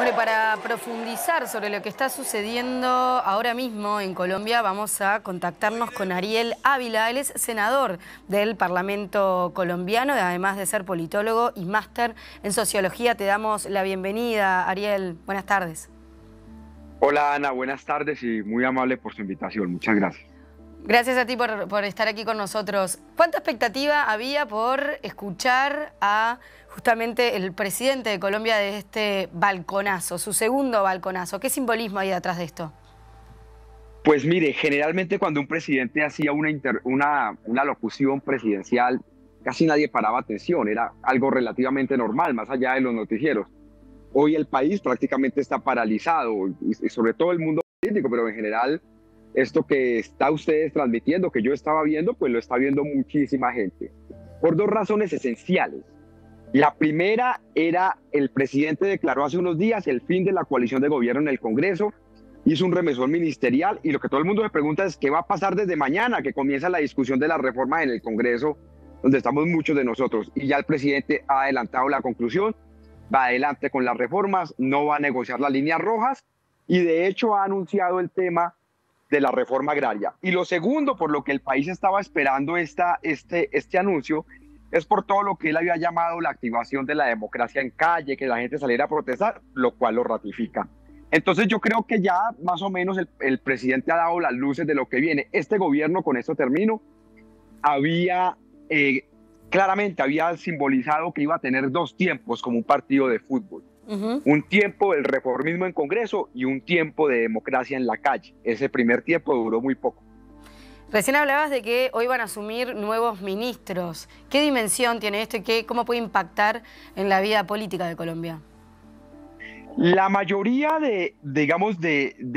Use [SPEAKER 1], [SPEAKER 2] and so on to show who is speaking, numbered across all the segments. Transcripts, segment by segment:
[SPEAKER 1] Bueno, y para profundizar sobre lo que está sucediendo ahora mismo en Colombia, vamos a contactarnos con Ariel Ávila. Él es senador del Parlamento colombiano, además de ser politólogo y máster en sociología. Te damos la bienvenida, Ariel. Buenas tardes.
[SPEAKER 2] Hola Ana, buenas tardes y muy amable por su invitación. Muchas gracias.
[SPEAKER 1] Gracias a ti por estar aquí con nosotros. ¿Cuánta expectativa había por escuchar a justamente el presidente de Colombia de este balconazo, su segundo balconazo? ¿Qué simbolismo hay detrás de esto?
[SPEAKER 2] Pues mire, generalmente cuando un presidente hacía una locución presidencial, casi nadie paraba atención, era algo relativamente normal, más allá de los noticieros. Hoy el país prácticamente está paralizado, y sobre todo el mundo político, pero en general esto que está ustedes transmitiendo, que yo estaba viendo, pues lo está viendo muchísima gente, por dos razones esenciales. La primera era, el presidente declaró hace unos días el fin de la coalición de gobierno en el Congreso, hizo un remesón ministerial y lo que todo el mundo se pregunta es qué va a pasar desde mañana, que comienza la discusión de la reforma en el Congreso, donde estamos muchos de nosotros. Y ya el presidente ha adelantado la conclusión, va adelante con las reformas, no va a negociar las líneas rojas y de hecho ha anunciado el tema de la reforma agraria. Y lo segundo, por lo que el país estaba esperando este anuncio, es por todo lo que él había llamado la activación de la democracia en calle, que la gente saliera a protestar, lo cual lo ratifica. Entonces yo creo que ya más o menos el presidente ha dado las luces de lo que viene. Este gobierno, con esto termino, claramente había simbolizado que iba a tener dos tiempos como un partido de fútbol. Un tiempo del reformismo en Congreso y un tiempo de democracia en la calle. Ese primer tiempo duró muy poco.
[SPEAKER 1] Recién hablabas de que hoy van a asumir nuevos ministros. ¿Qué dimensión tiene esto y cómo puede impactar en la vida política de Colombia?
[SPEAKER 2] La mayoría de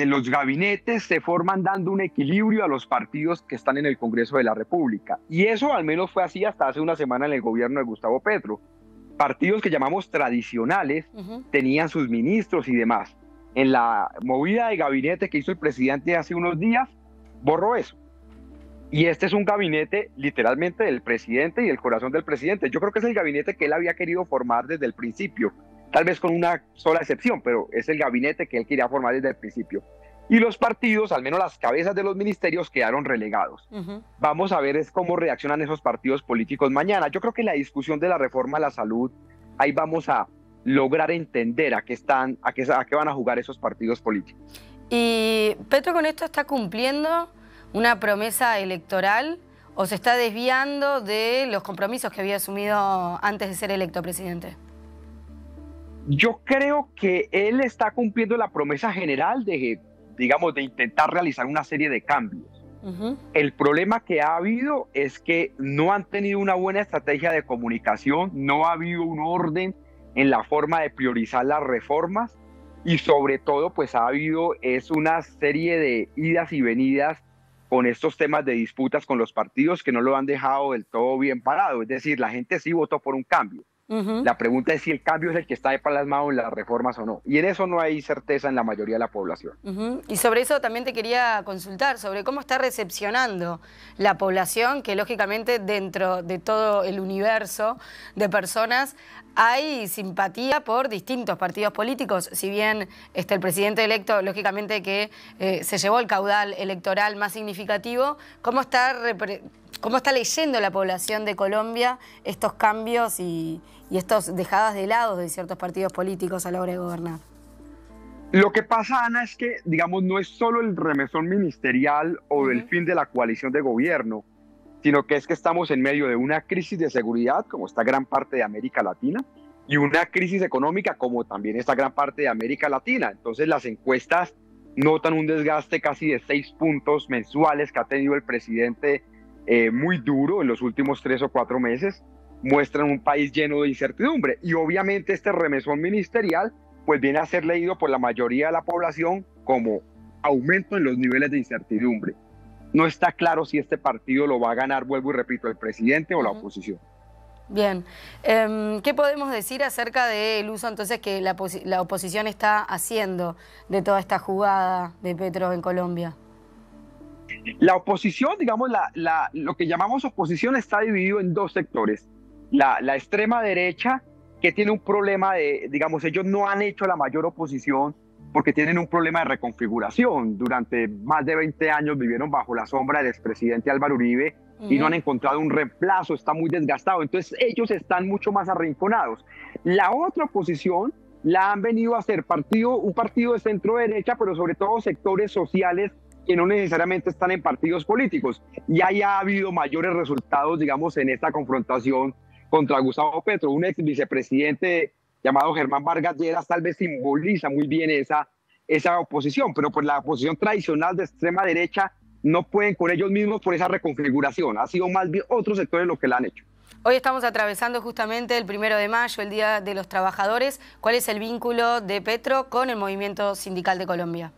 [SPEAKER 2] los gabinetes se forman dando un equilibrio a los partidos que están en el Congreso de la República. Y eso al menos fue así hasta hace una semana en el gobierno de Gustavo Petro. Partidos que llamamos tradicionales tenían sus ministros y demás. En la movida de gabinete que hizo el presidente hace unos días, borró eso. Y este es un gabinete literalmente del presidente y el corazón del presidente. Yo creo que es el gabinete que él había querido formar desde el principio, tal vez con una sola excepción, pero es el gabinete que él quería formar desde el principio. Y los partidos, al menos las cabezas de los ministerios, quedaron relegados. Vamos a ver cómo reaccionan esos partidos políticos mañana. Yo creo que la discusión de la reforma a la salud, ahí vamos a lograr entender a qué van a jugar esos partidos políticos.
[SPEAKER 1] ¿Y Petro con esto está cumpliendo una promesa electoral o se está desviando de los compromisos que había asumido antes de ser electo presidente?
[SPEAKER 2] Yo creo que él está cumpliendo la promesa general de intentar realizar una serie de cambios. El problema que ha habido es que no han tenido una buena estrategia de comunicación, no ha habido un orden en la forma de priorizar las reformas y sobre todo pues ha habido una serie de idas y venidas con estos temas de disputas con los partidos que no lo han dejado del todo bien parado. Es decir, la gente sí votó por un cambio. La pregunta es si el cambio es el que está plasmado en las reformas o no. Y en eso no hay certeza en la mayoría de la población.
[SPEAKER 1] Y sobre eso también te quería consultar, sobre cómo está recepcionando la población, que lógicamente dentro de todo el universo de personas hay simpatía por distintos partidos políticos. Si bien el presidente electo, lógicamente que se llevó el caudal electoral más significativo, ¿cómo está leyendo la población de Colombia estos cambios y estas dejadas de lado de ciertos partidos políticos a la hora de gobernar?
[SPEAKER 2] Lo que pasa, Ana, es que, no es solo el remesón ministerial o el fin de la coalición de gobierno, sino que es que estamos en medio de una crisis de seguridad, como está gran parte de América Latina, y una crisis económica, como también está gran parte de América Latina. Entonces, las encuestas notan un desgaste casi de 6 puntos mensuales que ha tenido el presidente muy duro en los últimos 3 o 4 meses, muestran un país lleno de incertidumbre y obviamente este remesón ministerial pues viene a ser leído por la mayoría de la población como aumento en los niveles de incertidumbre. No está claro si este partido lo va a ganar, vuelvo y repito, el presidente o la oposición.
[SPEAKER 1] Bien, ¿qué podemos decir acerca del uso entonces que la oposición está haciendo de toda esta jugada de Petro en Colombia?
[SPEAKER 2] La oposición, lo que llamamos oposición está dividido en dos sectores. La extrema derecha, que tiene un problema de, digamos, ellos no han hecho la mayor oposición porque tienen un problema de reconfiguración. Durante más de 20 años vivieron bajo la sombra del expresidente Álvaro Uribe y no han encontrado un reemplazo, está muy desgastado. Entonces ellos están mucho más arrinconados. La otra oposición la han venido a hacer un partido de centro derecha, pero sobre todo sectores sociales que no necesariamente están en partidos políticos. Y ahí ha habido mayores resultados, digamos, en esta confrontación contra Gustavo Petro. Un ex vicepresidente llamado Germán Vargas Lleras tal vez simboliza muy bien esa oposición, pero pues la oposición tradicional de extrema derecha no pueden con ellos mismos por esa reconfiguración. Ha sido más bien otros sectores los que la han hecho.
[SPEAKER 1] Hoy estamos atravesando justamente el 1 de mayo, el Día de los Trabajadores. ¿Cuál es el vínculo de Petro con el movimiento sindical de Colombia?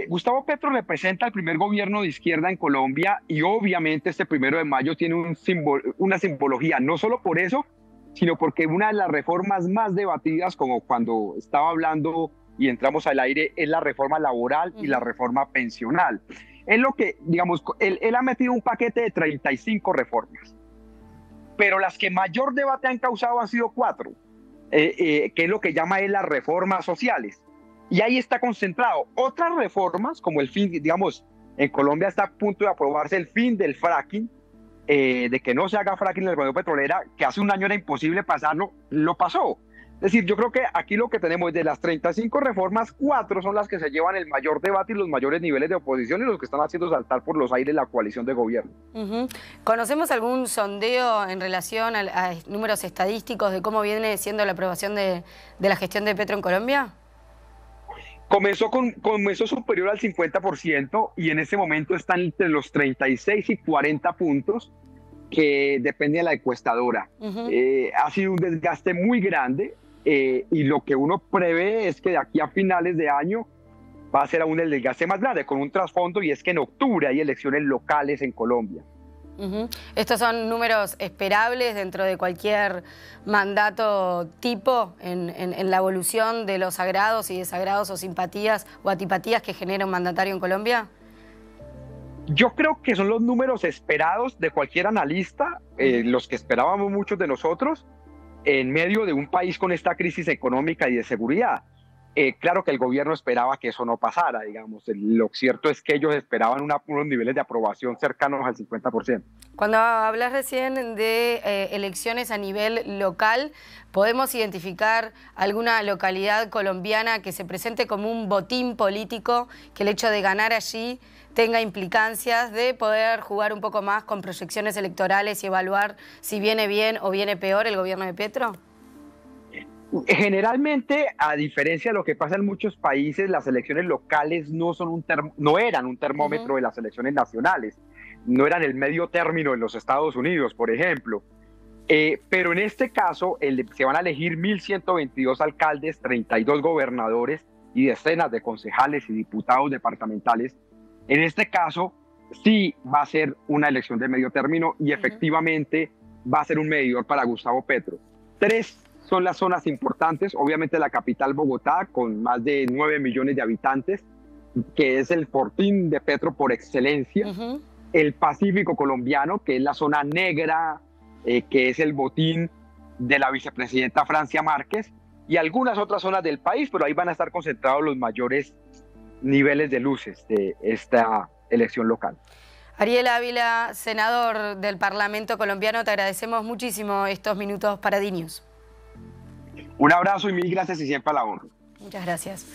[SPEAKER 2] Gustavo Petro representa el primer gobierno de izquierda en Colombia y obviamente este 1 de mayo tiene una simbología, no solo por eso, sino porque una de las reformas más debatidas, como cuando estaba hablando y entramos al aire, es la reforma laboral y la reforma pensional. Es lo que, digamos, él ha metido un paquete de 35 reformas, pero las que mayor debate han causado han sido 4, que es lo que llama él las reformas sociales. Y ahí está concentrado. Otras reformas, como el fin, digamos, en Colombia está a punto de aprobarse el fin del fracking, de que no se haga fracking en la región petrolera, que hace un año era imposible pasarlo, lo pasó. Es decir, yo creo que aquí lo que tenemos es de las 35 reformas, 4 son las que se llevan el mayor debate y los mayores niveles de oposición y los que están haciendo saltar por los aires la coalición de gobierno.
[SPEAKER 1] ¿Conocemos algún sondeo en relación a números estadísticos de cómo viene siendo la aprobación de la gestión de Petro en Colombia?
[SPEAKER 2] Comenzó superior al 50% y en ese momento están entre los 36 y 40 puntos, que depende de la encuestadora. Ha sido un desgaste muy grande y lo que uno prevé es que de aquí a finales de año va a ser aún el desgaste más grande, con un trasfondo, y es que en octubre hay elecciones locales en Colombia.
[SPEAKER 1] ¿Estos son números esperables dentro de cualquier mandato tipo en la evolución de los agrados y desagrados o simpatías o antipatías que genera un mandatario en Colombia?
[SPEAKER 2] Yo creo que son los números esperados de cualquier analista, los que esperábamos muchos de nosotros, en medio de un país con esta crisis económica y de seguridad. Claro que el gobierno esperaba que eso no pasara, digamos. Lo cierto es que ellos esperaban unos niveles de aprobación cercanos al 50%.
[SPEAKER 1] Cuando hablas recién de elecciones a nivel local, ¿podemos identificar alguna localidad colombiana que se presente como un botín político, que el hecho de ganar allí tenga implicancias de poder jugar un poco más con proyecciones electorales y evaluar si viene bien o viene peor el gobierno de Petro?
[SPEAKER 2] Generalmente, a diferencia de lo que pasa en muchos países, las elecciones locales no eran un termómetro de las elecciones nacionales, no eran el medio término en los Estados Unidos, por ejemplo. Pero en este caso se van a elegir 1.122 alcaldes, 32 gobernadores y decenas de concejales y diputados departamentales. En este caso sí va a ser una elección de medio término y efectivamente va a ser un medidor para Gustavo Petro. 3 son las zonas importantes, obviamente la capital Bogotá, con más de 9 millones de habitantes, que es el fortín de Petro por excelencia. El Pacífico colombiano, que es la zona negra, que es el botín de la vicepresidenta Francia Márquez, y algunas otras zonas del país, pero ahí van a estar concentrados los mayores niveles de luces de esta elección local.
[SPEAKER 1] Ariel Ávila, senador del Parlamento colombiano, te agradecemos muchísimo estos minutos para DiNews.
[SPEAKER 2] Un abrazo y mil gracias y siempre a la honra.
[SPEAKER 1] Muchas gracias.